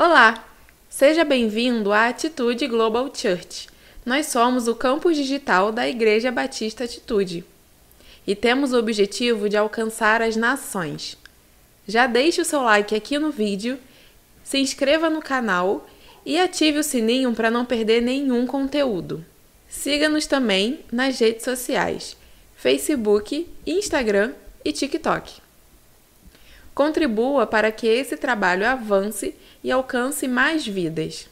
Olá! Seja bem-vindo à Atitude Global Church. Nós somos o campus digital da Igreja Batista Atitude e temos o objetivo de alcançar as nações. Já deixe o seu like aqui no vídeo, se inscreva no canal e ative o sininho para não perder nenhum conteúdo. Siga-nos também nas redes sociais, Facebook, Instagram e TikTok. Contribua para que esse trabalho avance e alcance mais vidas.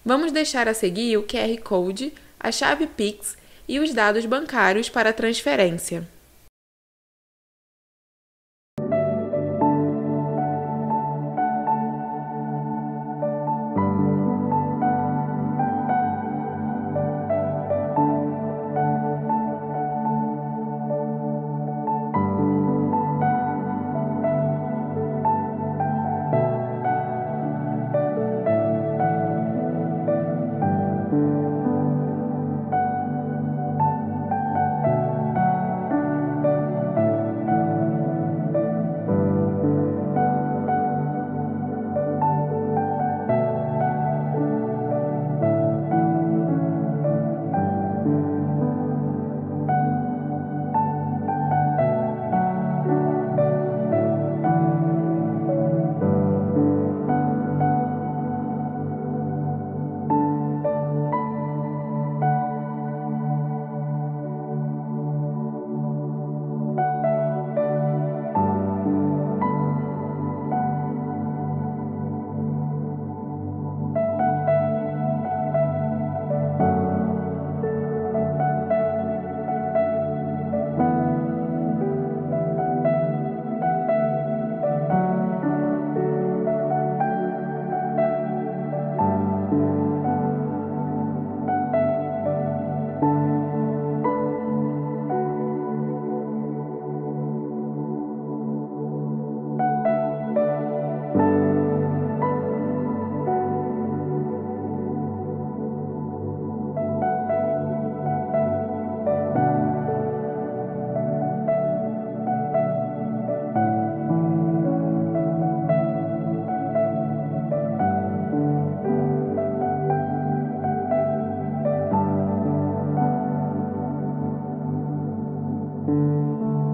Vamos deixar a seguir o QR Code, a chave Pix e os dados bancários para a transferência.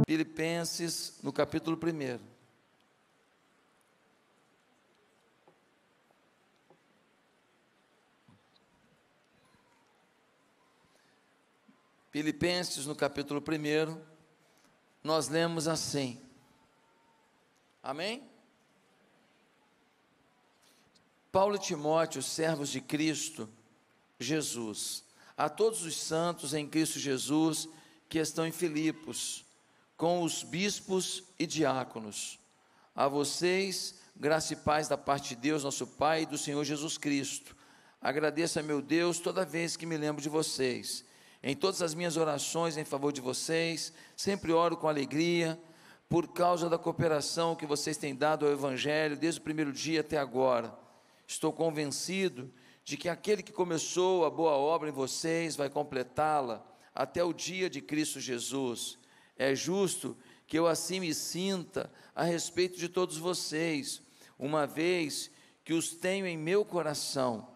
Filipenses, no capítulo 1. Filipenses, no capítulo 1, nós lemos assim. Amém? Paulo e Timóteo, servos de Cristo Jesus, a todos os santos em Cristo Jesus que estão em Filipos, com os bispos e diáconos. A vocês, graça e paz da parte de Deus, nosso Pai, e do Senhor Jesus Cristo. Agradeço a meu Deus toda vez que me lembro de vocês. Em todas as minhas orações em favor de vocês, sempre oro com alegria, por causa da cooperação que vocês têm dado ao Evangelho, desde o primeiro dia até agora. Estou convencido de que aquele que começou a boa obra em vocês vai completá-la até o dia de Cristo Jesus. É justo que eu assim me sinta a respeito de todos vocês, uma vez que os tenho em meu coração,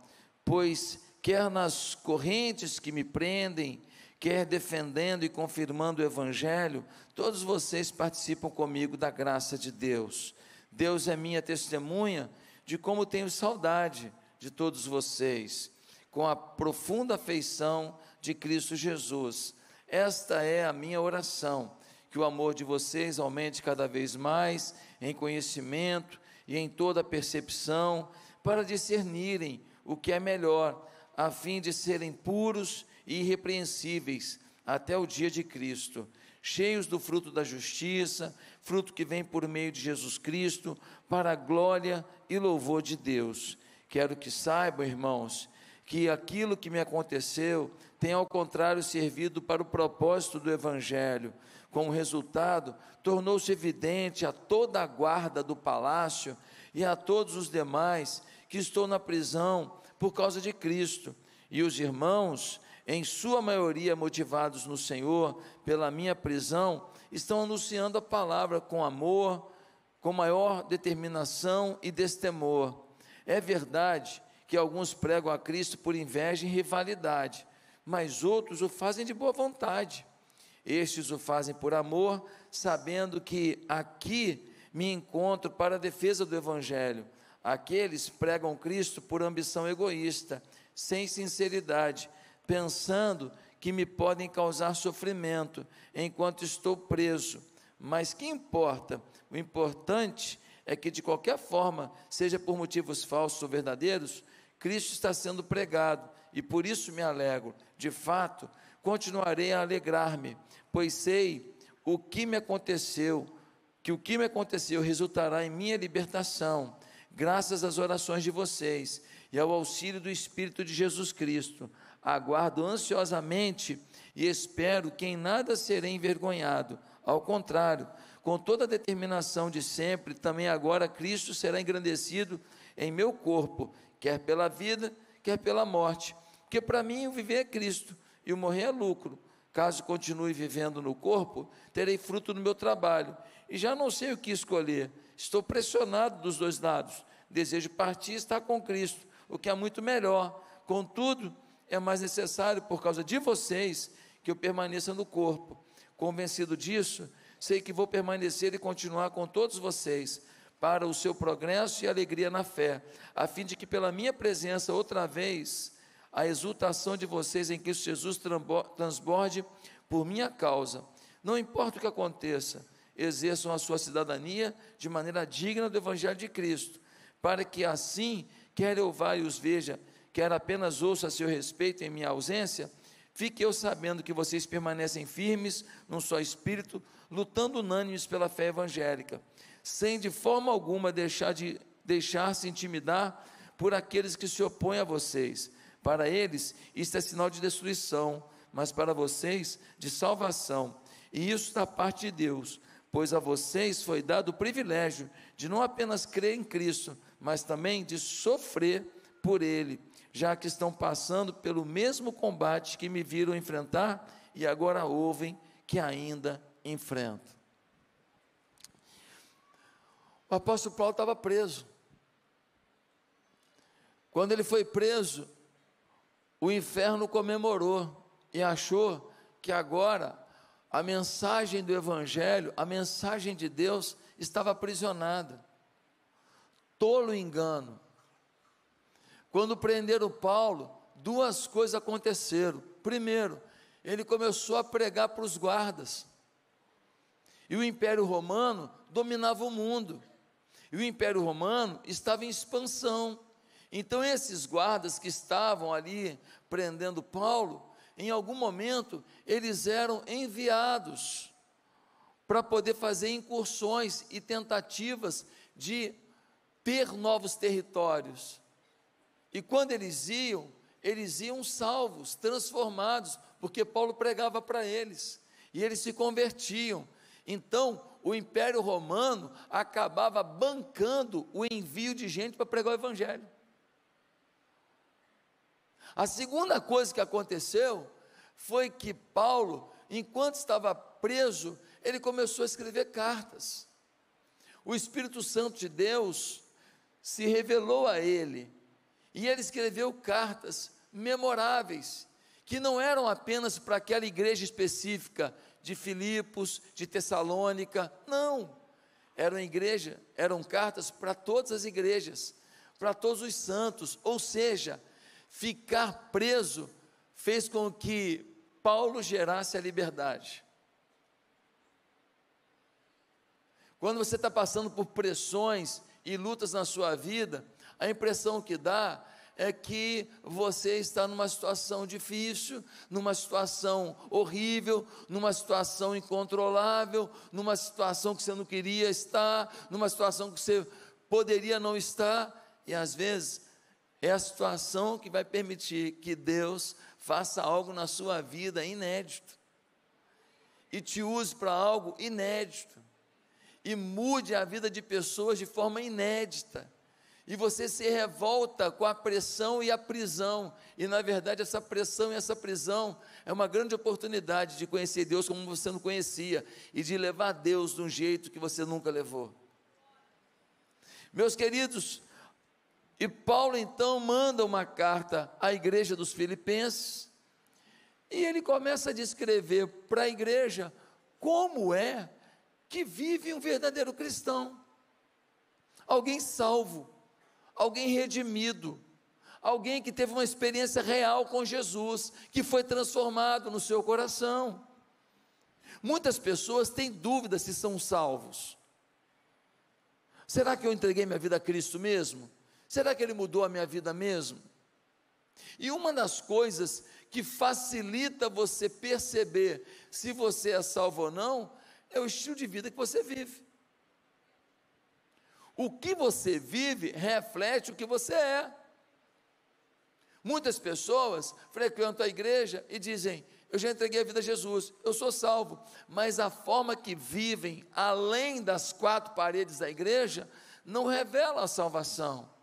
pois quer nas correntes que me prendem, quer defendendo e confirmando o Evangelho, todos vocês participam comigo da graça de Deus. Deus é minha testemunha de como tenho saudade de todos vocês, com a profunda afeição de Cristo Jesus. Esta é a minha oração, que o amor de vocês aumente cada vez mais em conhecimento e em toda percepção, para discernirem o que é melhor, a fim de serem puros e irrepreensíveis até o dia de Cristo, cheios do fruto da justiça, fruto que vem por meio de Jesus Cristo, para a glória e louvor de Deus. Quero que saibam, irmãos, que aquilo que me aconteceu tem ao contrário servido para o propósito do Evangelho. Como resultado, tornou-se evidente a toda a guarda do palácio e a todos os demais que estou na prisão por causa de Cristo. E os irmãos, em sua maioria motivados no Senhor pela minha prisão, estão anunciando a palavra com amor, com maior determinação e destemor. É verdade que alguns pregam a Cristo por inveja e rivalidade, mas outros o fazem de boa vontade. Estes o fazem por amor, sabendo que aqui me encontro para a defesa do Evangelho. Aqueles pregam Cristo por ambição egoísta, sem sinceridade, pensando que me podem causar sofrimento enquanto estou preso. Mas que importa? O importante é que, de qualquer forma, seja por motivos falsos ou verdadeiros, Cristo está sendo pregado, e por isso me alegro. De fato, continuarei a alegrar-me, pois sei o que me aconteceu, que o que me aconteceu resultará em minha libertação, graças às orações de vocês e ao auxílio do Espírito de Jesus Cristo. Aguardo ansiosamente e espero que em nada serei envergonhado. Ao contrário, com toda a determinação de sempre, também agora Cristo será engrandecido em meu corpo, quer pela vida, quer pela morte. Porque para mim o viver é Cristo e o morrer é lucro. Caso continue vivendo no corpo, terei fruto no meu trabalho. E já não sei o que escolher. Estou pressionado dos dois lados. Desejo partir e estar com Cristo, o que é muito melhor. Contudo, é mais necessário, por causa de vocês, que eu permaneça no corpo. Convencido disso, sei que vou permanecer e continuar com todos vocês, para o seu progresso e alegria na fé, a fim de que pela minha presença, outra vez, a exultação de vocês em Cristo Jesus transborde por minha causa. Não importa o que aconteça, exerçam a sua cidadania de maneira digna do Evangelho de Cristo, para que assim, quer eu vá e os veja, quer apenas ouça a seu respeito em minha ausência, fique eu sabendo que vocês permanecem firmes num só espírito, lutando unânimes pela fé evangélica, sem de forma alguma deixar-se intimidar por aqueles que se opõem a vocês. Para eles, isto é sinal de destruição, mas para vocês, de salvação. E isso da parte de Deus, pois a vocês foi dado o privilégio de não apenas crer em Cristo, mas também de sofrer por Ele, já que estão passando pelo mesmo combate que me viram enfrentar e agora ouvem que ainda enfrentam. O apóstolo Paulo estava preso. Quando ele foi preso, o inferno comemorou e achou que agora a mensagem do Evangelho, a mensagem de Deus estava aprisionada. Tolo engano. Quando prenderam Paulo, duas coisas aconteceram. Primeiro, ele começou a pregar para os guardas. E o Império Romano dominava o mundo. E o Império Romano estava em expansão. Então esses guardas que estavam ali prendendo Paulo, em algum momento eles eram enviados para poder fazer incursões e tentativas de ter novos territórios. E quando eles iam salvos, transformados, porque Paulo pregava para eles, e eles se convertiam. Então, o Império Romano acabava bancando o envio de gente para pregar o Evangelho. A segunda coisa que aconteceu foi que Paulo, enquanto estava preso, ele começou a escrever cartas. O Espírito Santo de Deus se revelou a ele, e ele escreveu cartas memoráveis, que não eram apenas para aquela igreja específica de Filipos, de Tessalônica, não, eram cartas para todas as igrejas, para todos os santos. Ou seja, ficar preso fez com que Paulo gerasse a liberdade. Quando você está passando por pressões e lutas na sua vida, a impressão que dá é que você está numa situação difícil, numa situação horrível, numa situação incontrolável, numa situação que você não queria estar, numa situação que você poderia não estar, e às vezes é a situação que vai permitir que Deus faça algo na sua vida inédito, e te use para algo inédito, e mude a vida de pessoas de forma inédita, e você se revolta com a pressão e a prisão, e na verdade essa pressão e essa prisão é uma grande oportunidade de conhecer Deus como você não conhecia, e de levar Deus de um jeito que você nunca levou. Meus queridos, E Paulo então manda uma carta à igreja dos Filipenses, e ele começa a descrever para a igreja como é que vive um verdadeiro cristão, alguém salvo, alguém redimido, alguém que teve uma experiência real com Jesus, que foi transformado no seu coração. Muitas pessoas têm dúvidas se são salvos. Será que eu entreguei minha vida a Cristo mesmo? Será que Ele mudou a minha vida mesmo? E uma das coisas que facilita você perceber se você é salvo ou não, é o estilo de vida que você vive. O que você vive reflete o que você é. Muitas pessoas frequentam a igreja e dizem: eu já entreguei a vida a Jesus, eu sou salvo, mas a forma que vivem, além das quatro paredes da igreja, não revela a salvação.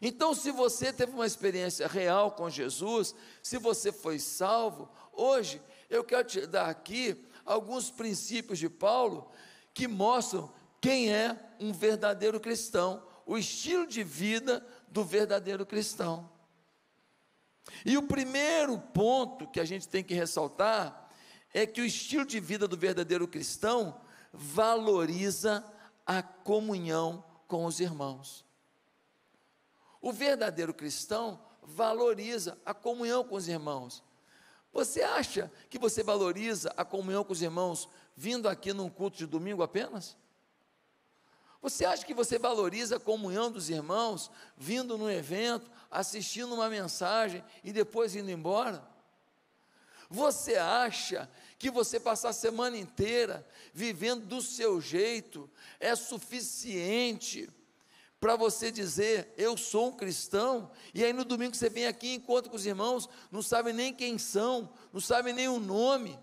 Então, se você teve uma experiência real com Jesus, se você foi salvo, hoje eu quero te dar aqui alguns princípios de Paulo que mostram quem é um verdadeiro cristão, o estilo de vida do verdadeiro cristão. E o primeiro ponto que a gente tem que ressaltar é que o estilo de vida do verdadeiro cristão valoriza a comunhão com os irmãos. O verdadeiro cristão valoriza a comunhão com os irmãos. Você acha que você valoriza a comunhão com os irmãos vindo aqui num culto de domingo apenas? Você acha que você valoriza a comunhão dos irmãos vindo num evento, assistindo uma mensagem e depois indo embora? Você acha que você passar a semana inteira vivendo do seu jeito é suficiente para você dizer: eu sou um cristão? E aí no domingo você vem aqui e encontra com os irmãos, não sabe nem quem são, não sabe nem o nome,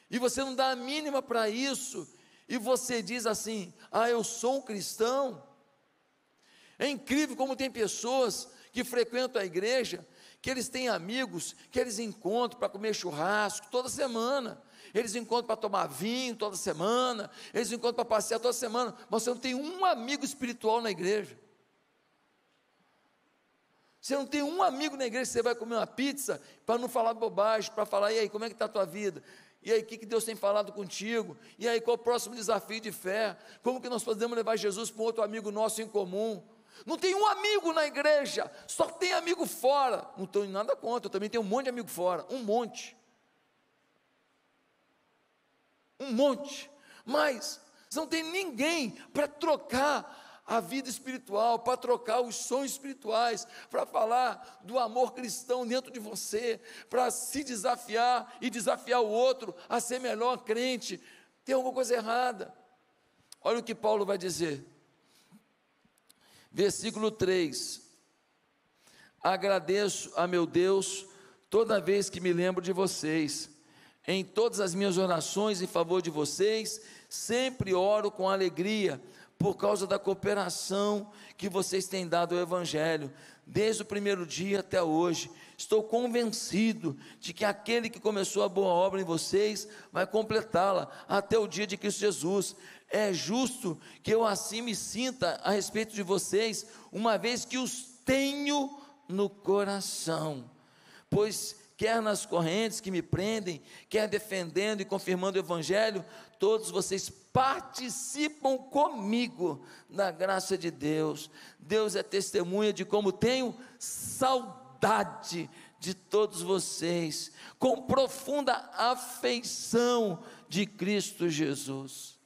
e você não dá a mínima para isso, e você diz assim: ah, eu sou um cristão. É incrível como tem pessoas que frequentam a igreja, que eles têm amigos, que eles encontram para comer churrasco toda semana, eles encontram para tomar vinho toda semana, eles encontram para passear toda semana, mas você não tem um amigo espiritual na igreja. Você não tem um amigo na igreja que você vai comer uma pizza para não falar bobagem, para falar: e aí, como é que está a tua vida? E aí, o que Deus tem falado contigo? E aí, qual o próximo desafio de fé? Como que nós podemos levar Jesus para um outro amigo nosso em comum? Não tem um amigo na igreja, só tem amigo fora. Não estou em nada contra, eu também tenho um monte de amigo fora, um monte, mas você não tem ninguém para trocar a vida espiritual, para trocar os sonhos espirituais, para falar do amor cristão dentro de você, para se desafiar e desafiar o outro a ser melhor crente. Tem alguma coisa errada. Olha o que Paulo vai dizer, versículo 3: agradeço a meu Deus toda vez que me lembro de vocês. Em todas as minhas orações em favor de vocês, sempre oro com alegria, por causa da cooperação que vocês têm dado ao Evangelho, desde o primeiro dia até hoje. Estou convencido de que aquele que começou a boa obra em vocês, vai completá-la até o dia de Cristo Jesus. É justo que eu assim me sinta a respeito de vocês, uma vez que os tenho no coração, pois quer nas correntes que me prendem, quer defendendo e confirmando o Evangelho, todos vocês participam comigo da graça de Deus. Deus é testemunha de como tenho saudade de todos vocês, com profunda afeição de Cristo Jesus.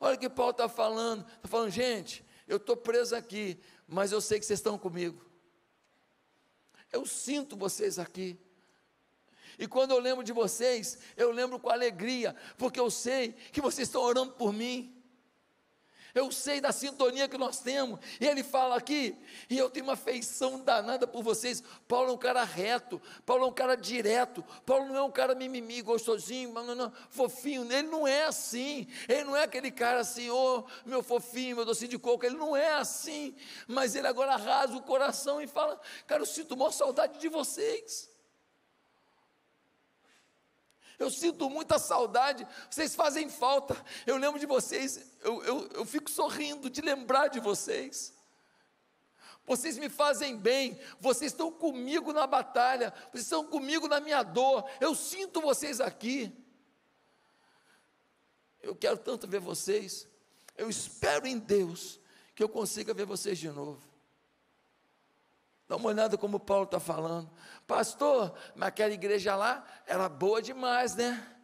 Olha o que Paulo está falando, gente, eu estou preso aqui, mas eu sei que vocês estão comigo. Eu sinto vocês aqui, e quando eu lembro de vocês, eu lembro com alegria, porque eu sei que vocês estão orando por mim, eu sei da sintonia que nós temos. E ele fala aqui, e eu tenho uma afeição danada por vocês. Paulo é um cara reto, Paulo é um cara direto, Paulo não é um cara mimimi, gostosinho, não, fofinho. Ele não é assim, ele não é aquele cara assim: oh, meu fofinho, meu docinho de coco. Ele não é assim, mas ele agora rasga o coração e fala: cara, eu sinto maior saudade de vocês. Eu sinto muita saudade, vocês fazem falta. Eu lembro de vocês, eu fico sorrindo de lembrar de vocês. Vocês me fazem bem, vocês estão comigo na batalha, vocês estão comigo na minha dor. Eu sinto vocês aqui. Eu quero tanto ver vocês. Eu espero em Deus que eu consiga ver vocês de novo. Dá uma olhada como Paulo está falando. Pastor, mas aquela igreja lá era boa demais, né?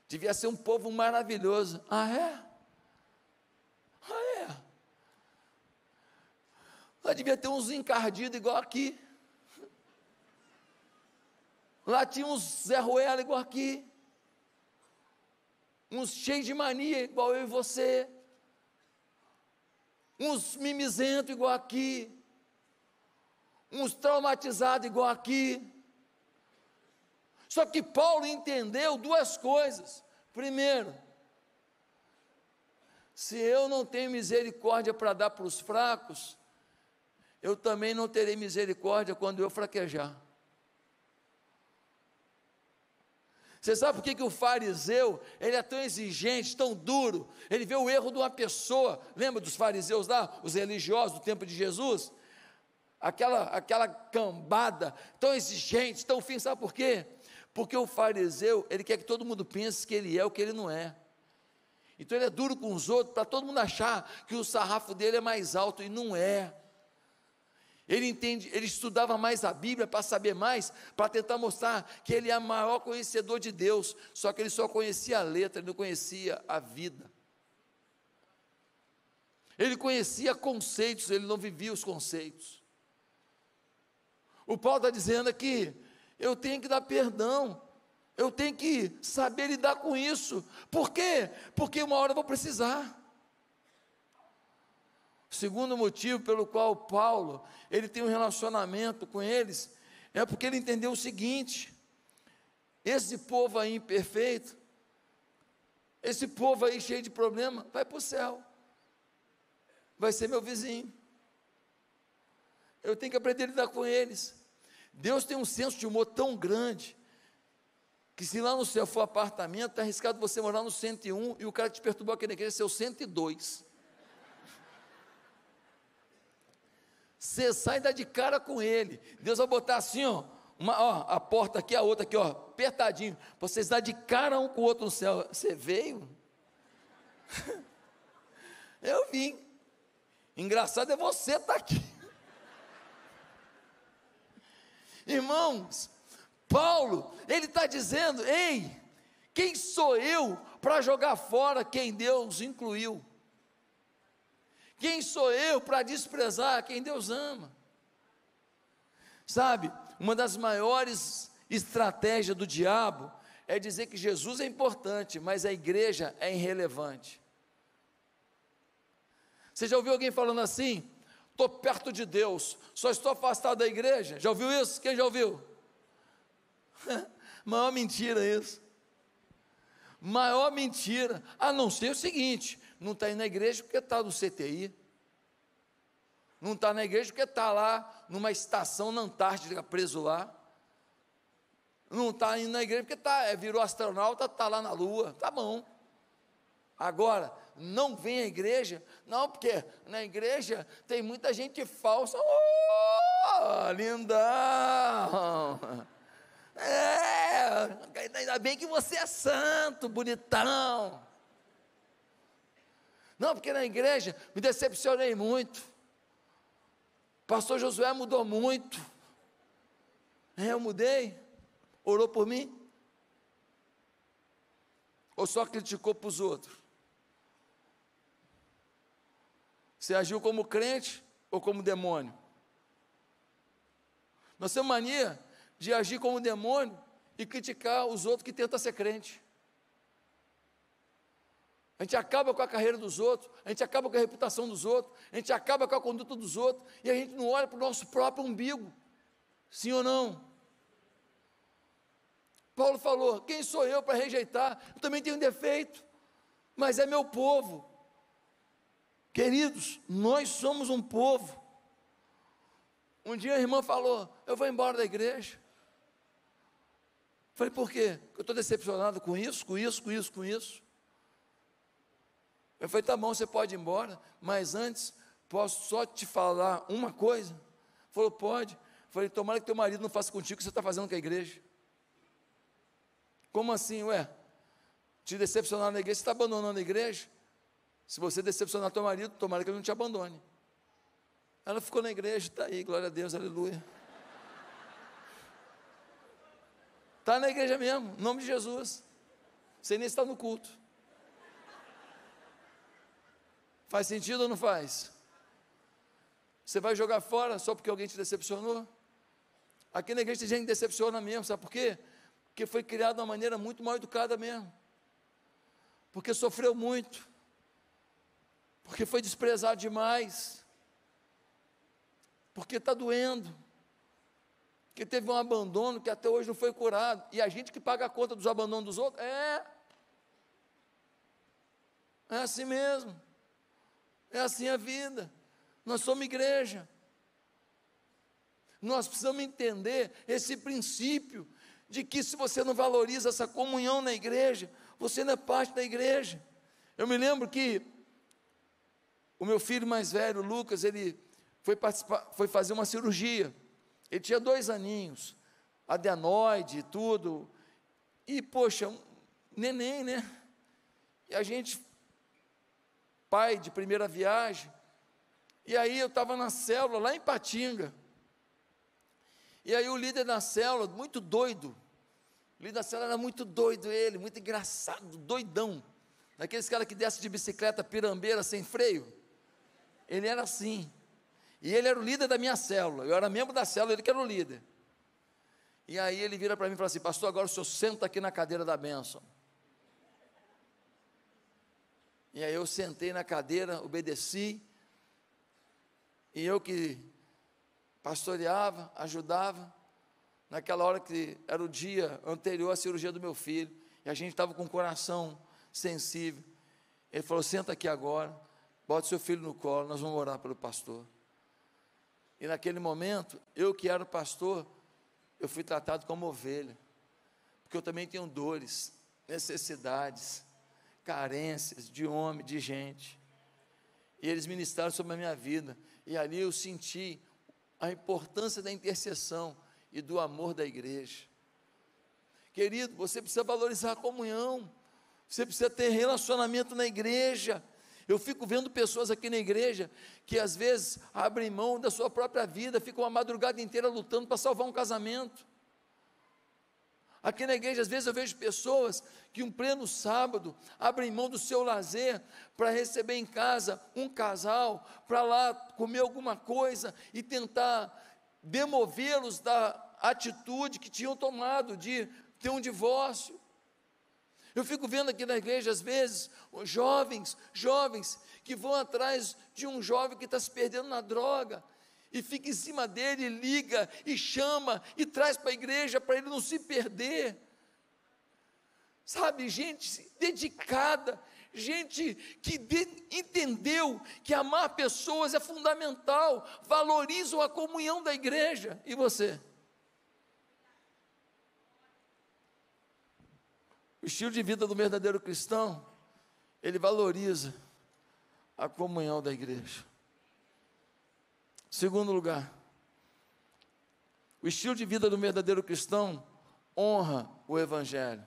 Devia ser um povo maravilhoso. Ah, é? Ah, é? Lá devia ter uns encardidos igual aqui. Lá tinha uns Zé Ruela igual aqui. Uns cheios de mania igual eu e você. Uns mimizentos igual aqui. Uns traumatizados igual aqui. Só que Paulo entendeu duas coisas. Primeiro, se eu não tenho misericórdia para dar para os fracos, eu também não terei misericórdia quando eu fraquejar. Você sabe por que o fariseu, ele é tão exigente, tão duro? Ele vê o erro de uma pessoa. Lembra dos fariseus lá, os religiosos do tempo de Jesus? Aquela cambada, tão exigente, tão fim, sabe por quê? Porque o fariseu, ele quer que todo mundo pense que ele é o que ele não é. Então ele é duro com os outros, para todo mundo achar que o sarrafo dele é mais alto, e não é. Ele entende, ele estudava mais a Bíblia para saber mais, para tentar mostrar que ele é o maior conhecedor de Deus, só que ele só conhecia a letra, ele não conhecia a vida. Ele conhecia conceitos, ele não vivia os conceitos. O Paulo está dizendo aqui, eu tenho que dar perdão, eu tenho que saber lidar com isso. Por quê? Porque uma hora eu vou precisar. O segundo motivo pelo qual Paulo, ele tem um relacionamento com eles, é porque ele entendeu o seguinte: esse povo aí imperfeito, esse povo aí cheio de problema, vai para o céu, vai ser meu vizinho. Eu tenho que aprender a lidar com eles. Deus tem um senso de humor tão grande, que se lá no céu for apartamento, está arriscado você morar no 101, e o cara que te perturbou aqui na igreja ser o 102. Você sai e dá de cara com ele. Deus vai botar assim, ó, a porta aqui, a outra aqui, ó, apertadinho, vocês dão de cara um com o outro no céu. Você veio? Eu vim. Engraçado é você estar aqui. Irmãos, Paulo, ele está dizendo: ei, quem sou eu para jogar fora quem Deus incluiu? Quem sou eu para desprezar quem Deus ama? Sabe, uma das maiores estratégias do diabo é dizer que Jesus é importante, mas a igreja é irrelevante. Você já ouviu alguém falando assim? Estou perto de Deus, só estou afastado da igreja. Já ouviu isso? Quem já ouviu? Maior mentira isso. Maior mentira. A não ser o seguinte: não está indo na igreja porque está no CTI, não está na igreja porque está lá numa estação na Antártida, preso lá, não está indo na igreja porque virou astronauta, está lá na lua. Tá bom. Agora, não vem à igreja, não, porque na igreja tem muita gente falsa. Oh, lindão! Ainda bem que você é santo, bonitão. Não, porque na igreja me decepcionei muito. Pastor Josué mudou muito. Eu mudei? Orou por mim? Ou só criticou para os outros? Você agiu como crente ou como demônio? Nós temos mania de agir como demônio e criticar os outros que tentam ser crente. A gente acaba com a carreira dos outros, a gente acaba com a reputação dos outros, a gente acaba com a conduta dos outros, e a gente não olha para o nosso próprio umbigo. Sim ou não? Paulo falou: quem sou eu para rejeitar? Eu também tenho um defeito, mas é meu povo. Queridos, nós somos um povo. Um dia a irmã falou: eu vou embora da igreja. Falei, por quê? Eu estou decepcionado com isso, com isso, com isso, com isso. Eu falei, tá bom, você pode ir embora, mas antes, posso só te falar uma coisa? Falou, pode. Falei, tomara que teu marido não faça contigo o que você está fazendo com a igreja. Como assim, ué? Te decepcionar na igreja, você está abandonando a igreja? Se você decepcionar teu marido, tomara que ele não te abandone. Ela ficou na igreja, está aí, glória a Deus, aleluia. Está na igreja mesmo, em nome de Jesus. Você nem está no culto. Faz sentido ou não faz? Você vai jogar fora só porque alguém te decepcionou? Aqui na igreja tem gente que decepciona mesmo, sabe por quê? Porque foi criado de uma maneira muito mal educada mesmo. Porque sofreu muito. Porque foi desprezado demais. Porque está doendo. Porque teve um abandono que até hoje não foi curado. E a gente que paga a conta dos abandonos dos outros, é assim mesmo. É assim a vida. Nós somos igreja. Nós precisamos entender esse princípio de que se você não valoriza essa comunhão na igreja, você não é parte da igreja. Eu me lembro que o meu filho mais velho, Lucas, ele foi fazer uma cirurgia. Ele tinha 2 aninhos, adenoide e tudo, e poxa, neném, né? E a gente, pai de primeira viagem, e aí eu estava na célula, lá em Patinga, e aí o líder da célula, muito doido, o líder da célula era muito doido ele, muito engraçado, doidão, daqueles caras que descem de bicicleta pirambeira sem freio, ele era assim. E ele era o líder da minha célula, eu era membro da célula, ele que era o líder. E aí ele vira para mim e fala assim, pastor, agora o senhor senta aqui na cadeira da bênção. E aí eu sentei na cadeira, obedeci, e eu que pastoreava, ajudava, naquela hora que era o dia anterior à cirurgia do meu filho, e a gente estava com o coração sensível, ele falou, senta aqui agora, bota seu filho no colo, nós vamos orar pelo pastor. E naquele momento, eu que era o pastor, eu fui tratado como ovelha, porque eu também tenho dores, necessidades, carências de homem, de gente, e eles ministraram sobre a minha vida, e ali eu senti a importância da intercessão e do amor da igreja. Querido, você precisa valorizar a comunhão, você precisa ter relacionamento na igreja. Eu fico vendo pessoas aqui na igreja que às vezes abrem mão da sua própria vida, ficam a madrugada inteira lutando para salvar um casamento. Aqui na igreja às vezes eu vejo pessoas que um pleno sábado abrem mão do seu lazer para receber em casa um casal, para lá comer alguma coisa e tentar demovê-los da atitude que tinham tomado de ter um divórcio. Eu fico vendo aqui na igreja, às vezes, jovens que vão atrás de um jovem que está se perdendo na droga, e fica em cima dele, liga, e chama, e traz para a igreja, para ele não se perder, sabe, gente dedicada, gente que entendeu que amar pessoas é fundamental, valorizam a comunhão da igreja. E você? O estilo de vida do verdadeiro cristão, ele valoriza a comunhão da igreja. Segundo lugar, o estilo de vida do verdadeiro cristão honra o evangelho.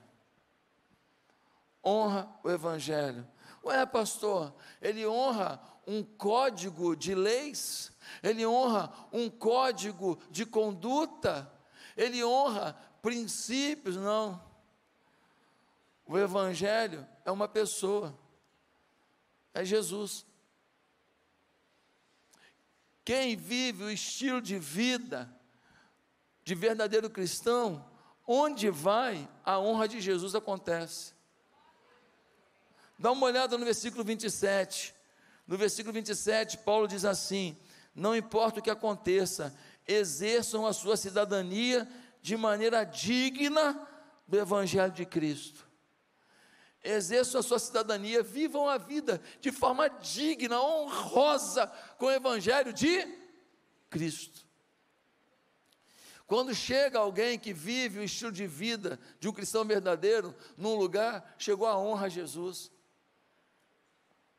Honra o evangelho. Ué, pastor, ele honra um código de leis? Ele honra um código de conduta? Ele honra princípios? Não. O evangelho é uma pessoa, é Jesus. Quem vive o estilo de vida de verdadeiro cristão, onde vai, a honra de Jesus acontece. Dá uma olhada no versículo 27. No versículo 27, Paulo diz assim: não importa o que aconteça, exerçam a sua cidadania de maneira digna do evangelho de Cristo. Exerçam a sua cidadania, vivam a vida de forma digna, honrosa, com o evangelho de Cristo. Quando chega alguém que vive o estilo de vida de um cristão verdadeiro, num lugar, chegou a honra a Jesus.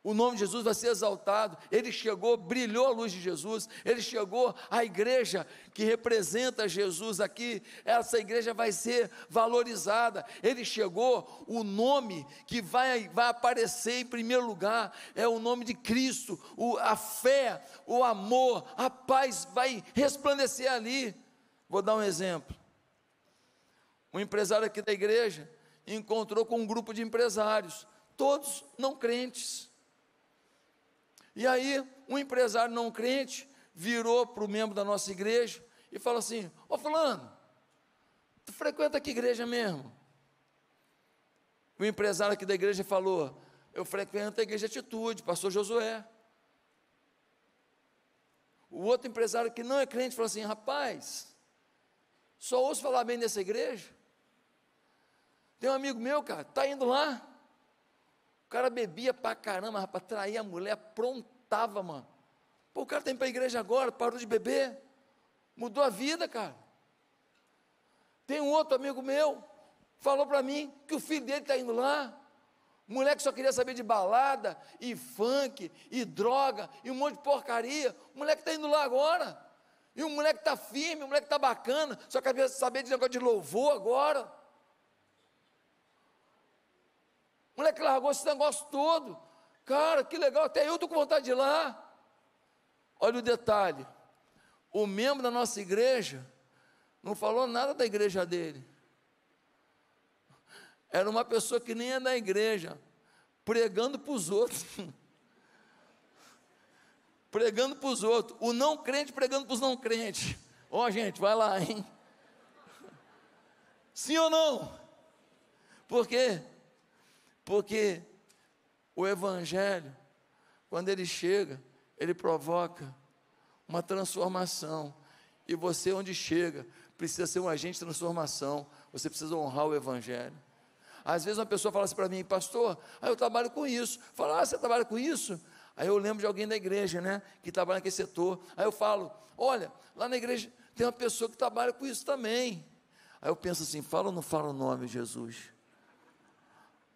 O nome de Jesus vai ser exaltado. Ele chegou, brilhou a luz de Jesus. Ele chegou, a igreja que representa Jesus aqui, essa igreja vai ser valorizada. Ele chegou, o nome que vai aparecer em primeiro lugar é o nome de Cristo. A fé, o amor, a paz vai resplandecer ali. Vou dar um exemplo. Um empresário aqui da igreja encontrou com um grupo de empresários, todos não crentes. E aí, um empresário não crente virou para o membro da nossa igreja e falou assim: ô fulano, tu frequenta que igreja mesmo? O empresário aqui da igreja falou: eu frequento a igreja Atitude, pastor Josué. O outro empresário que não é crente falou assim: rapaz, só ouço falar bem dessa igreja. Tem um amigo meu, cara, está indo lá. O cara bebia pra caramba, rapaz, traía a mulher, aprontava, mano. Pô, o cara tem para a igreja agora, parou de beber, mudou a vida, cara. Tem um outro amigo meu, falou para mim que o filho dele está indo lá. Moleque só queria saber de balada, e funk, e droga, e um monte de porcaria. O moleque está indo lá agora. E o moleque está firme, o moleque está bacana, só quer saber de negócio de louvor agora. O moleque largou esse negócio todo. Cara, que legal, até eu estou com vontade de ir lá. Olha o detalhe: o membro da nossa igreja não falou nada da igreja dele. Era uma pessoa que nem é da igreja, pregando para os outros. Pregando para os outros. O não crente pregando para os não crentes. Ó, gente, vai lá, hein? Sim ou não? Por quê? Porque o evangelho, quando ele chega, ele provoca uma transformação. E você, onde chega, precisa ser um agente de transformação. Você precisa honrar o evangelho. Às vezes uma pessoa fala assim para mim: pastor, eu trabalho com isso. Fala: você trabalha com isso? Aí eu lembro de alguém da igreja, né, que trabalha naquele setor. Aí eu falo: olha, lá na igreja tem uma pessoa que trabalha com isso também. Aí eu penso assim: fala ou não fala o nome de Jesus?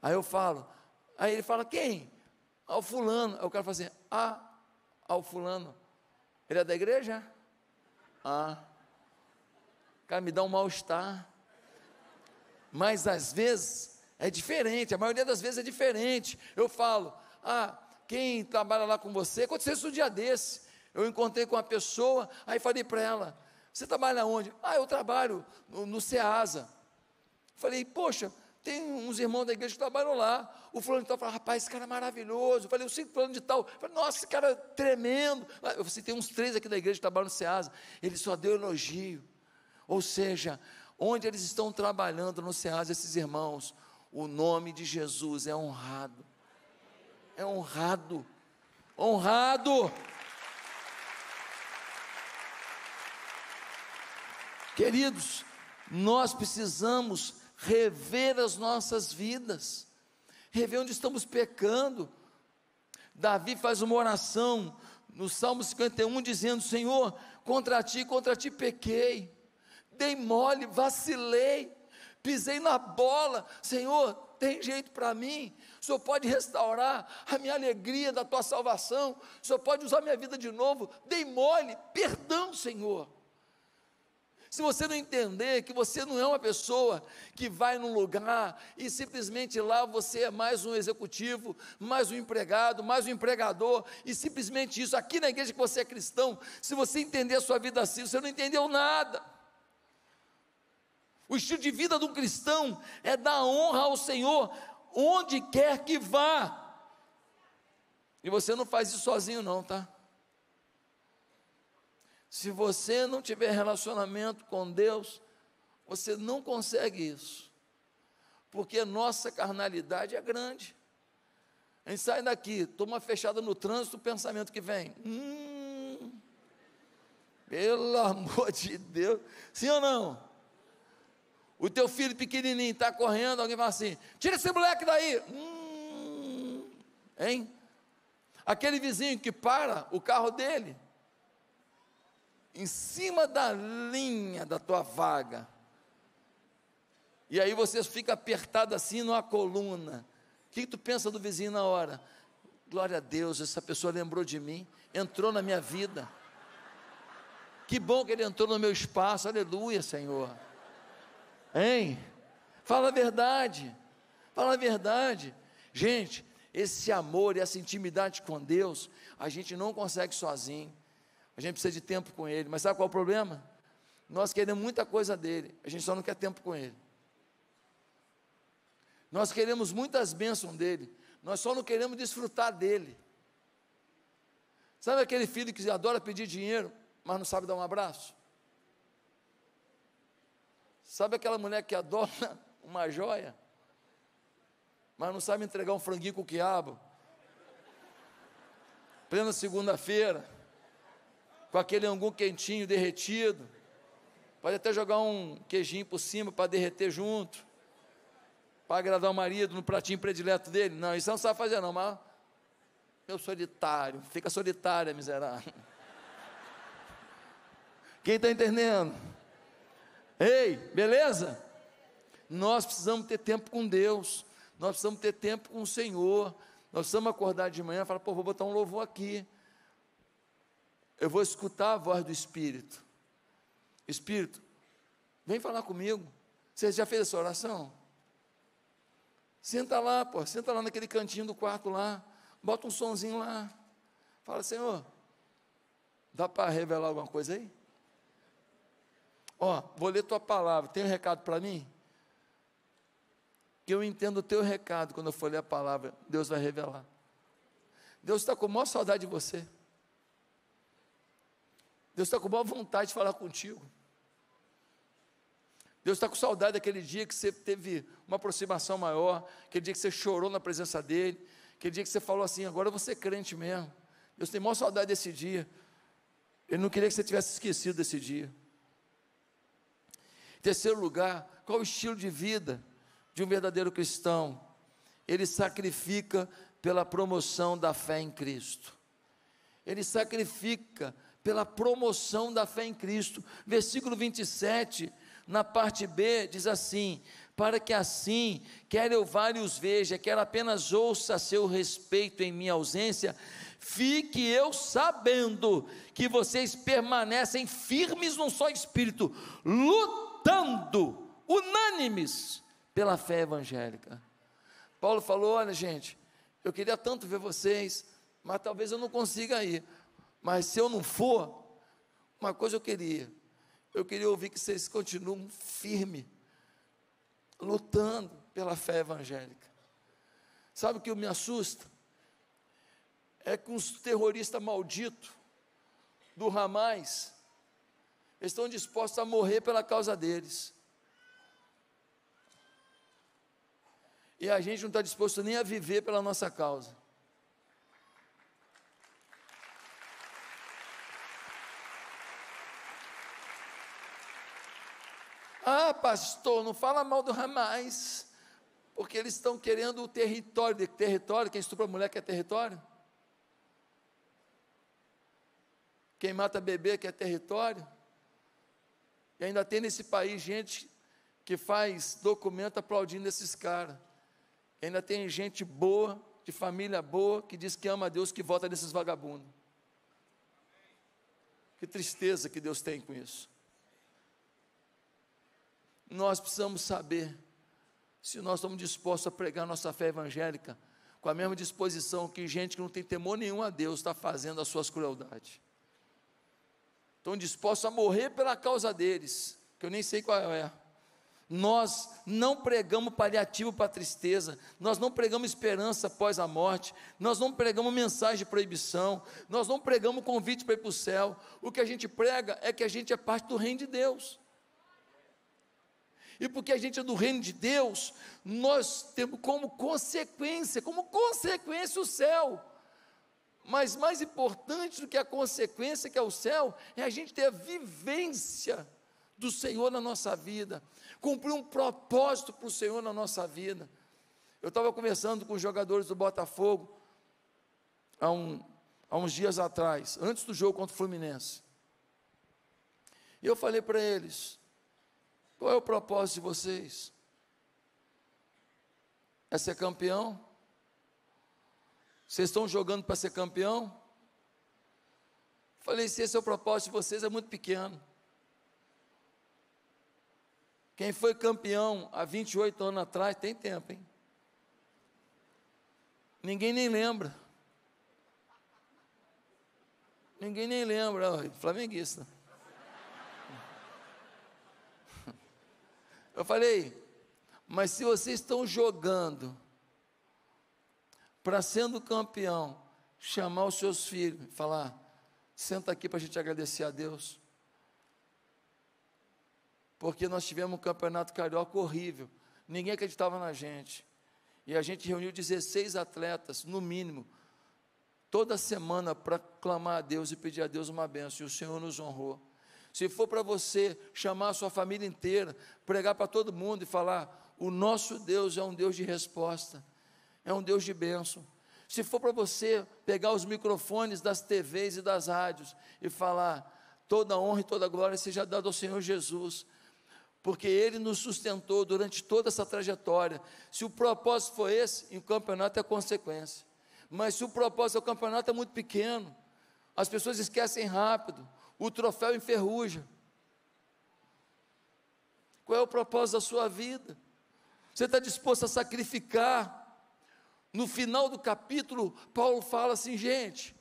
Aí eu falo, aí ele fala: quem? O fulano. Aí o cara fala assim: o fulano, ele é da igreja? Cara, me dá um mal-estar. Mas às vezes é diferente, a maioria das vezes é diferente. Eu falo: quem trabalha lá com você? Aconteceu isso um dia desse. Eu encontrei com uma pessoa, aí falei para ela: você trabalha onde? Eu trabalho no Ceasa. Falei: poxa, tem uns irmãos da igreja que trabalham lá. O fulano de tal falou: rapaz, esse cara é maravilhoso. Eu falei: eu sei fulano de tal. Eu falei: nossa, esse cara é tremendo. Eu falei: tem uns 3 aqui da igreja que trabalham no Ceasa. Ele só deu elogio. Ou seja, onde eles estão trabalhando no Ceasa, esses irmãos, o nome de Jesus é honrado. É honrado. Honrado. Queridos, nós precisamos rever as nossas vidas, rever onde estamos pecando. Davi faz uma oração no Salmo 51 dizendo: Senhor, contra ti pequei, dei mole, vacilei, pisei na bola. Senhor, tem jeito para mim? O Senhor pode restaurar a minha alegria da tua salvação? O Senhor pode usar minha vida de novo? Dei mole, perdão, Senhor. Se você não entender que você não é uma pessoa que vai num lugar e simplesmente lá você é mais um executivo, mais um empregado, mais um empregador, e simplesmente isso, aqui na igreja que você é cristão, se você entender a sua vida assim, você não entendeu nada. O estilo de vida de um cristão é dar honra ao Senhor onde quer que vá. E você não faz isso sozinho não, tá? Se você não tiver relacionamento com Deus, você não consegue isso, porque nossa carnalidade é grande. A gente sai daqui, toma fechada no trânsito, o pensamento que vem: pelo amor de Deus, sim ou não? O teu filho pequenininho está correndo, alguém fala assim: tira esse moleque daí. Hein? Aquele vizinho que para o carro dele em cima da linha da tua vaga. E aí você fica apertado assim numa coluna. O que tu pensa do vizinho na hora? Glória a Deus, essa pessoa lembrou de mim, entrou na minha vida. Que bom que ele entrou no meu espaço, aleluia, Senhor. Hein? Fala a verdade, fala a verdade. Gente, esse amor e essa intimidade com Deus, a gente não consegue sozinho. A gente precisa de tempo com Ele. Mas sabe qual é o problema? Nós queremos muita coisa dEle, a gente só não quer tempo com Ele. Nós queremos muitas bênçãos dEle, nós só não queremos desfrutar dEle. Sabe aquele filho que adora pedir dinheiro, mas não sabe dar um abraço? Sabe aquela mulher que adora uma joia, mas não sabe entregar um franguinho com quiabo? Plena segunda-feira, com aquele angu quentinho, derretido, pode até jogar um queijinho por cima para derreter junto, para agradar o marido no pratinho predileto dele. Não, isso não sabe fazer não, mas meu solitário, fica solitária, miserável. Quem está entendendo? Ei, beleza? Nós precisamos ter tempo com Deus, nós precisamos ter tempo com o Senhor, nós precisamos acordar de manhã e falar, pô, vou botar um louvor aqui, eu vou escutar a voz do Espírito. Espírito, vem falar comigo. Você já fez essa oração? Senta lá, pô, senta lá naquele cantinho do quarto lá, bota um sonzinho lá, fala, Senhor, dá para revelar alguma coisa aí? Ó, vou ler tua palavra, tem um recado para mim? Que eu entendo o teu recado, quando eu for ler a palavra, Deus vai revelar. Deus está com a maior saudade de você, Deus está com a maior vontade de falar contigo, Deus está com saudade daquele dia que você teve uma aproximação maior, aquele dia que você chorou na presença dEle, aquele dia que você falou assim, agora eu vou ser crente mesmo. Deus tem a maior saudade desse dia. Ele não queria que você tivesse esquecido desse dia. Em terceiro lugar, qual o estilo de vida de um verdadeiro cristão? Ele sacrifica pela promoção da fé em Cristo. Ele sacrifica pela promoção da fé em Cristo. Versículo 27, na parte B, diz assim, para que assim, quer eu vale os veja, quer apenas ouça a seu respeito em minha ausência, fique eu sabendo que vocês permanecem firmes num só espírito, lutando, unânimes, pela fé evangélica. Paulo falou, olha gente, eu queria tanto ver vocês, mas talvez eu não consiga ir, mas se eu não for, uma coisa eu queria ouvir que vocês continuam firmes, lutando pela fé evangélica. Sabe o que me assusta? É que uns terroristas malditos do Hamas estão dispostos a morrer pela causa deles, e a gente não está disposto nem a viver pela nossa causa. Ah, pastor, não fala mal do Hamas, porque eles estão querendo o território. Território, quem estupra a mulher quer território? Quem mata bebê quer território? E ainda tem nesse país gente que faz documento aplaudindo esses caras. Ainda tem gente boa, de família boa, que diz que ama a Deus, que vota nesses vagabundos. Que tristeza que Deus tem com isso. Nós precisamos saber se nós estamos dispostos a pregar nossa fé evangélica com a mesma disposição que gente que não tem temor nenhum a Deus está fazendo as suas crueldades. Estão dispostos a morrer pela causa deles, que eu nem sei qual é. Nós não pregamos paliativo para a tristeza, nós não pregamos esperança após a morte, nós não pregamos mensagem de proibição, nós não pregamos convite para ir para o céu. O que a gente prega é que a gente é parte do reino de Deus. E porque a gente é do reino de Deus, nós temos como consequência o céu. Mas mais importante do que a consequência, que é o céu, é a gente ter a vivência do Senhor na nossa vida, cumprir um propósito para o Senhor na nossa vida. Eu estava conversando com os jogadores do Botafogo há uns dias atrás, antes do jogo contra o Fluminense. E eu falei para eles: qual é o propósito de vocês? É ser campeão? Vocês estão jogando para ser campeão? Falei: se esse é o propósito de vocês, é muito pequeno. Quem foi campeão há 28 anos atrás, tem tempo, hein? Ninguém nem lembra. Ninguém nem lembra, ó, flamenguista. Eu falei: mas se vocês estão jogando para, sendo campeão, chamar os seus filhos e falar: senta aqui para a gente agradecer a Deus, porque nós tivemos um campeonato carioca horrível, ninguém acreditava na gente, e a gente reuniu 16 atletas, no mínimo, toda semana, para clamar a Deus e pedir a Deus uma bênção, e o Senhor nos honrou. Se for para você chamar a sua família inteira, pregar para todo mundo e falar: o nosso Deus é um Deus de resposta, é um Deus de bênção. Se for para você pegar os microfones das TVs e das rádios e falar: toda honra e toda glória seja dada ao Senhor Jesus, porque Ele nos sustentou durante toda essa trajetória. Se o propósito for esse, o campeonato é consequência. Mas se o propósito do campeonato é muito pequeno, as pessoas esquecem rápido, o troféu enferruja. Qual é o propósito da sua vida? Você está disposto a sacrificar? No final do capítulo, Paulo fala assim: gente,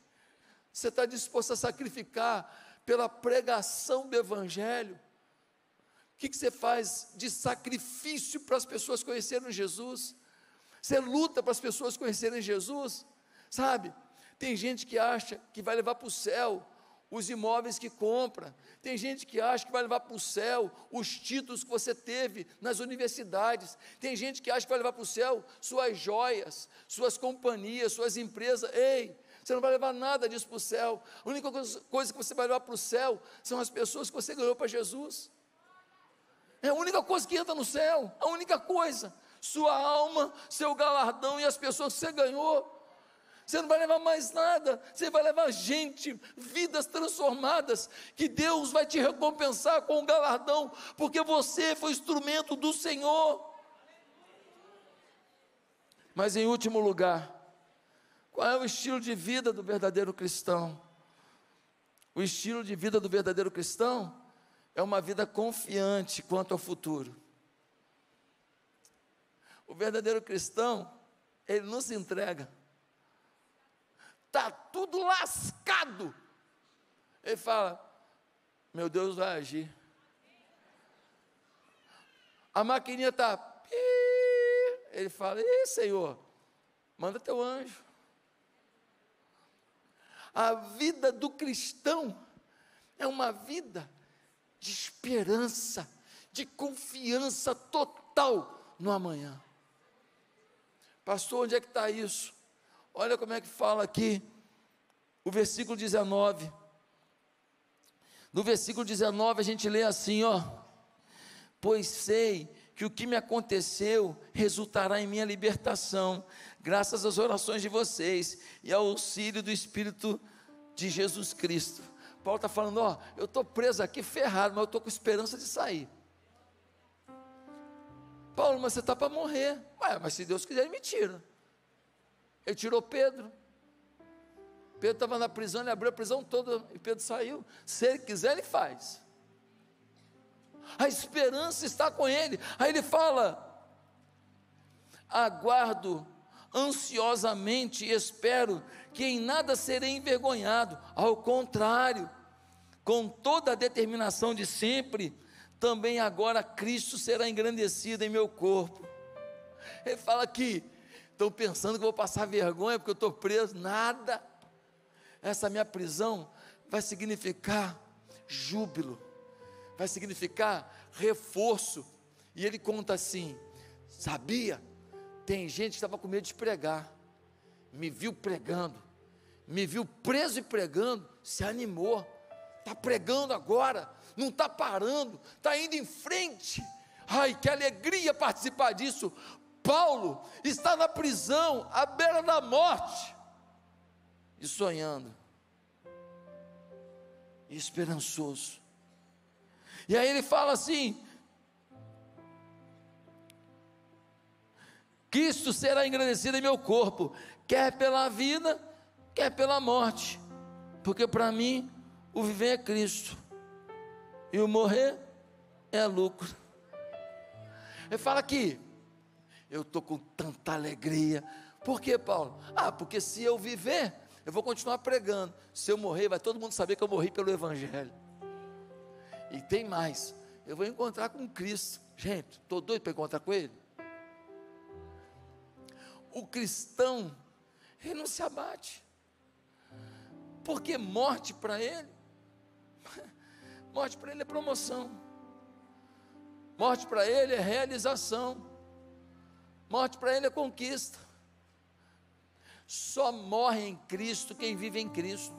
você está disposto a sacrificar pela pregação do Evangelho? O que você faz de sacrifício para as pessoas conhecerem Jesus? Você luta para as pessoas conhecerem Jesus? Sabe, tem gente que acha que vai levar para o céu os imóveis que compra, tem gente que acha que vai levar para o céu os títulos que você teve nas universidades, tem gente que acha que vai levar para o céu suas joias, suas companhias, suas empresas. Ei, você não vai levar nada disso para o céu. A única coisa que você vai levar para o céu são as pessoas que você ganhou para Jesus. É a única coisa que entra no céu, a única coisa, sua alma, seu galardão e as pessoas que você ganhou. Você não vai levar mais nada, você vai levar gente, vidas transformadas, que Deus vai te recompensar com um galardão, porque você foi instrumento do Senhor. Mas em último lugar, qual é o estilo de vida do verdadeiro cristão? O estilo de vida do verdadeiro cristão é uma vida confiante quanto ao futuro. O verdadeiro cristão, ele não se entrega. Está tudo lascado, ele fala: meu Deus vai agir. A maquininha está, ele fala: ei, Senhor, manda teu anjo. A vida do cristão é uma vida de esperança, de confiança total no amanhã. Pastor, onde é que está isso? Olha como é que fala aqui, o versículo 19. No versículo 19 a gente lê assim, ó: pois sei que o que me aconteceu resultará em minha libertação, graças às orações de vocês e ao auxílio do Espírito de Jesus Cristo. Paulo está falando: ó, eu estou preso aqui, ferrado, mas eu estou com esperança de sair. Paulo, mas você está para morrer. Ué, mas se Deus quiser, Ele me tira. Ele tirou Pedro. Pedro estava na prisão, ele abriu a prisão toda e Pedro saiu. Se Ele quiser, Ele faz. A esperança está com Ele. Aí ele fala: aguardo ansiosamente e espero que em nada serei envergonhado. Ao contrário, com toda a determinação de sempre, também agora Cristo será engrandecido em meu corpo. Ele fala que estão pensando que eu vou passar vergonha porque eu estou preso. Nada. Essa minha prisão vai significar júbilo, vai significar reforço. E ele conta assim: sabia, tem gente que estava com medo de pregar, me viu pregando, me viu preso e pregando, se animou, está pregando agora, não está parando, está indo em frente. Ai, que alegria participar disso. Paulo está na prisão, à beira da morte, e sonhando, e esperançoso. E aí ele fala assim: Cristo será engrandecido em meu corpo, quer pela vida, quer pela morte, porque para mim o viver é Cristo e o morrer é lucro. Ele fala aqui: eu estou com tanta alegria. Por quê, Paulo? Porque se eu viver, eu vou continuar pregando. Se eu morrer, vai todo mundo saber que eu morri pelo Evangelho. E tem mais, eu vou encontrar com Cristo. Gente, estou doido para encontrar com Ele. O cristão, ele não se abate, porque morte para ele é promoção, morte para ele é realização, morte para ele é conquista. Só morre em Cristo quem vive em Cristo.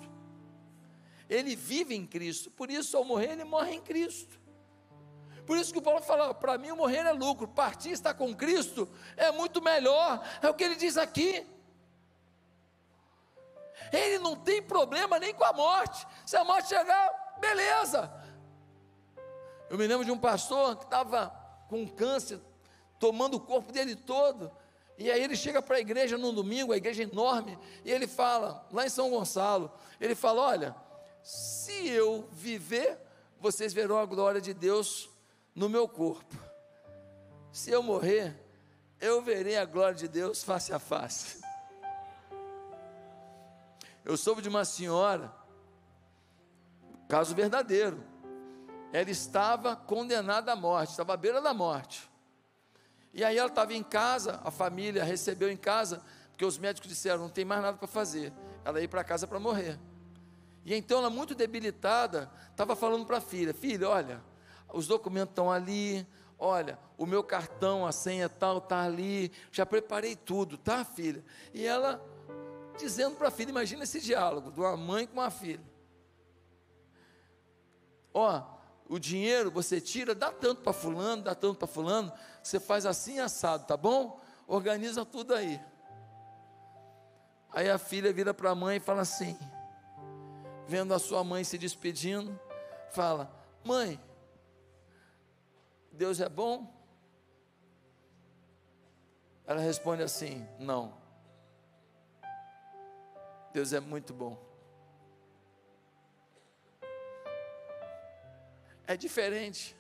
Ele vive em Cristo, por isso ao morrer ele morre em Cristo. Por isso que o Paulo fala: para mim o morrer é lucro, partir, estar com Cristo é muito melhor. É o que ele diz aqui. Ele não tem problema nem com a morte. Se a morte chegar, beleza. Eu me lembro de um pastor que estava com câncer, tomando o corpo dele todo. E aí ele chega para a igreja num domingo, a igreja é enorme, e ele fala, lá em São Gonçalo, ele fala: olha, se eu viver, vocês verão a glória de Deus no meu corpo. Se eu morrer, eu verei a glória de Deus face a face. Eu soube de uma senhora, caso verdadeiro, ela estava condenada à morte, estava à beira da morte, e aí ela estava em casa, a família recebeu em casa, porque os médicos disseram: não tem mais nada para fazer, ela ia para casa para morrer. E então ela, muito debilitada, estava falando para a filha: filha, olha, os documentos estão ali, olha, o meu cartão, a senha tal, está ali, já preparei tudo, tá, filha? E ela dizendo para a filha, imagina esse diálogo, de uma mãe com uma filha: o dinheiro você tira, dá tanto para fulano, dá tanto para fulano, você faz assim assado, tá bom? Organiza tudo aí. Aí a filha vira para a mãe e fala assim, vendo a sua mãe se despedindo, fala: mãe, Deus é bom? Ela responde assim: não, Deus é muito bom. É diferente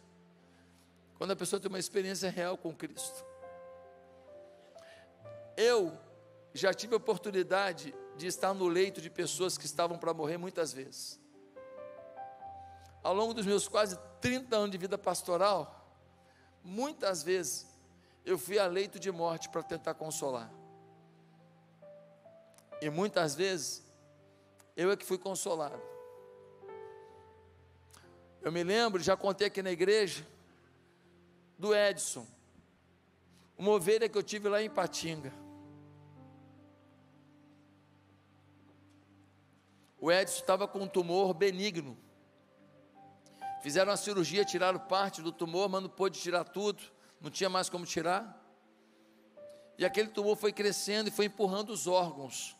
quando a pessoa tem uma experiência real com Cristo. Eu já tive a oportunidade de estar no leito de pessoas que estavam para morrer muitas vezes. Ao longo dos meus quase 30 anos de vida pastoral, muitas vezes eu fui a leito de morte para tentar consolar. E muitas vezes eu é que fui consolado. Eu me lembro, já contei aqui na igreja, do Edson, uma ovelha que eu tive lá em Ipatinga. O Edson estava com um tumor benigno. Fizeram a cirurgia, tiraram parte do tumor, mas não pôde tirar tudo, não tinha mais como tirar. E aquele tumor foi crescendo e foi empurrando os órgãos.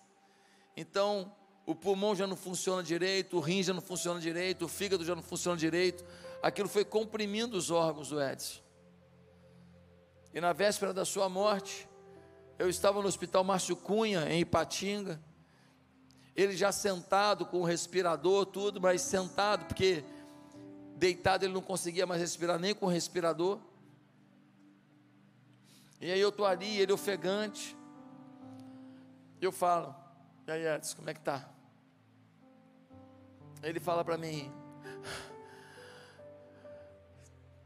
Então, o pulmão já não funciona direito, o rim já não funciona direito, o fígado já não funciona direito. Aquilo foi comprimindo os órgãos do Edson. E na véspera da sua morte, eu estava no Hospital Márcio Cunha, em Ipatinga. Ele já sentado com o respirador, tudo, mas sentado, porque deitado ele não conseguia mais respirar nem com o respirador. E aí eu estou ali, ele ofegante. Eu falo: e aí, Edson, como é que está? Ele fala para mim: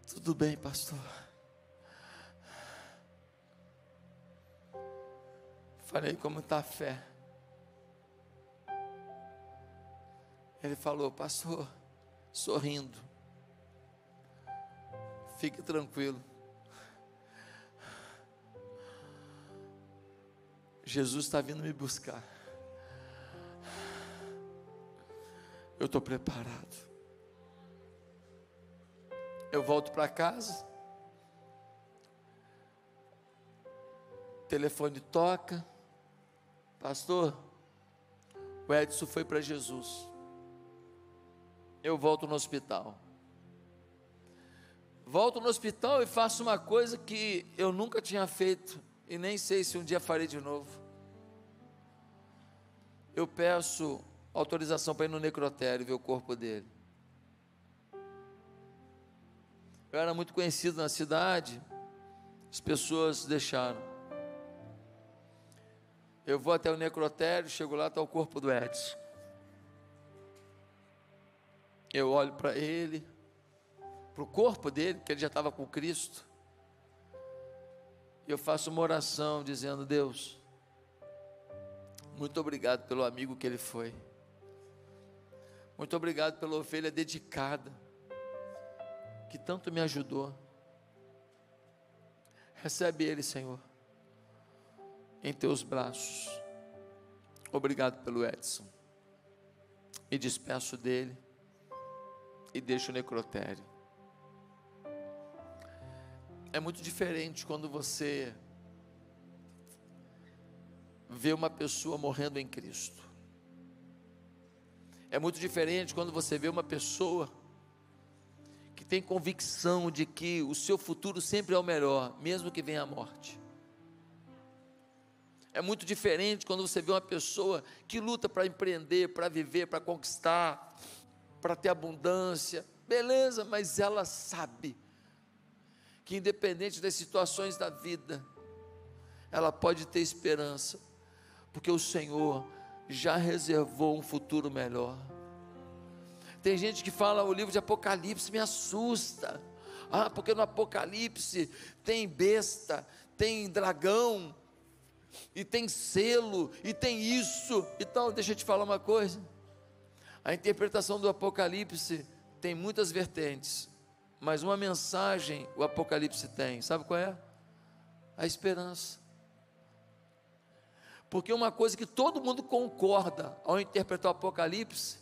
tudo bem, pastor. Falei: como está a fé? Ele falou: pastor, sorrindo, fique tranquilo, Jesus está vindo me buscar, eu estou preparado. Eu volto para casa, o telefone toca: pastor, o Edson foi para Jesus. Eu volto no hospital. Volto no hospital e faço uma coisa que eu nunca tinha feito e nem sei se um dia farei de novo. Eu peço autorização para ir no necrotério ver o corpo dele. Eu era muito conhecido na cidade, as pessoas deixaram. Eu vou até o necrotério, chego lá, está o corpo do Edson. Eu olho para ele, para o corpo dele, que ele já estava com Cristo. E eu faço uma oração dizendo: Deus, muito obrigado pelo amigo que ele foi. Muito obrigado pela ovelha dedicada, que tanto me ajudou. Recebe ele, Senhor, em teus braços. Obrigado pelo Edson. Me despeço dele e deixo o necrotério. É muito diferente quando você vê uma pessoa morrendo em Cristo. É muito diferente quando você vê uma pessoa que tem convicção de que o seu futuro sempre é o melhor, mesmo que venha a morte. É muito diferente quando você vê uma pessoa que luta para empreender, para viver, para conquistar, para ter abundância. Beleza, mas ela sabe que independente das situações da vida, ela pode ter esperança, porque o Senhor já reservou um futuro melhor. Tem gente que fala: o livro de Apocalipse me assusta. Porque no Apocalipse tem besta, tem dragão, e tem selo, e tem isso. Então, deixa eu te falar uma coisa. A interpretação do Apocalipse tem muitas vertentes, mas uma mensagem o Apocalipse tem, sabe qual é? A esperança. Porque uma coisa que todo mundo concorda ao interpretar o Apocalipse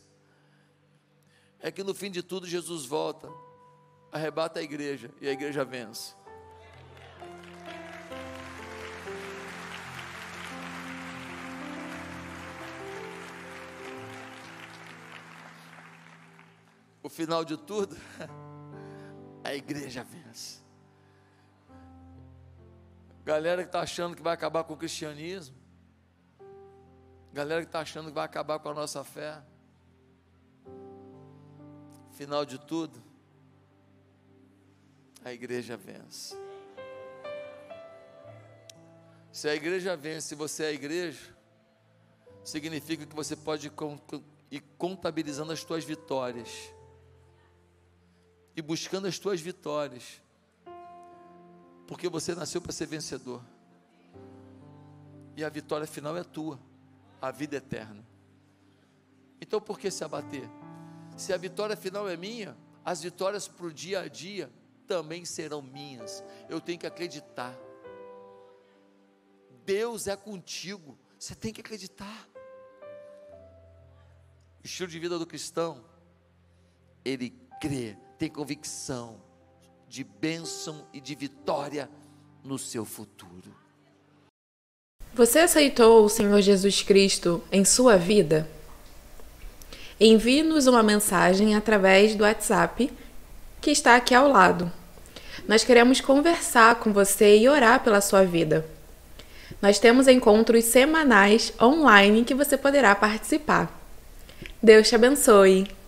é que no fim de tudo Jesus volta, arrebata a igreja e a igreja vence. O final de tudo, a igreja vence. Galera que está achando que vai acabar com o cristianismo, galera que está achando que vai acabar com a nossa fé, final de tudo, a igreja vence. Se a igreja vence, se você é a igreja, significa que você pode ir contabilizando as tuas vitórias e buscando as tuas vitórias, porque você nasceu para ser vencedor, e a vitória final é tua, a vida eterna. Então por que se abater? Se a vitória final é minha, as vitórias para o dia a dia também serão minhas. Eu tenho que acreditar. Deus é contigo, você tem que acreditar. O estilo de vida do cristão, ele crê, tem convicção de bênção e de vitória no seu futuro. Você aceitou o Senhor Jesus Cristo em sua vida? Envie-nos uma mensagem através do WhatsApp que está aqui ao lado. Nós queremos conversar com você e orar pela sua vida. Nós temos encontros semanais online que você poderá participar. Deus te abençoe!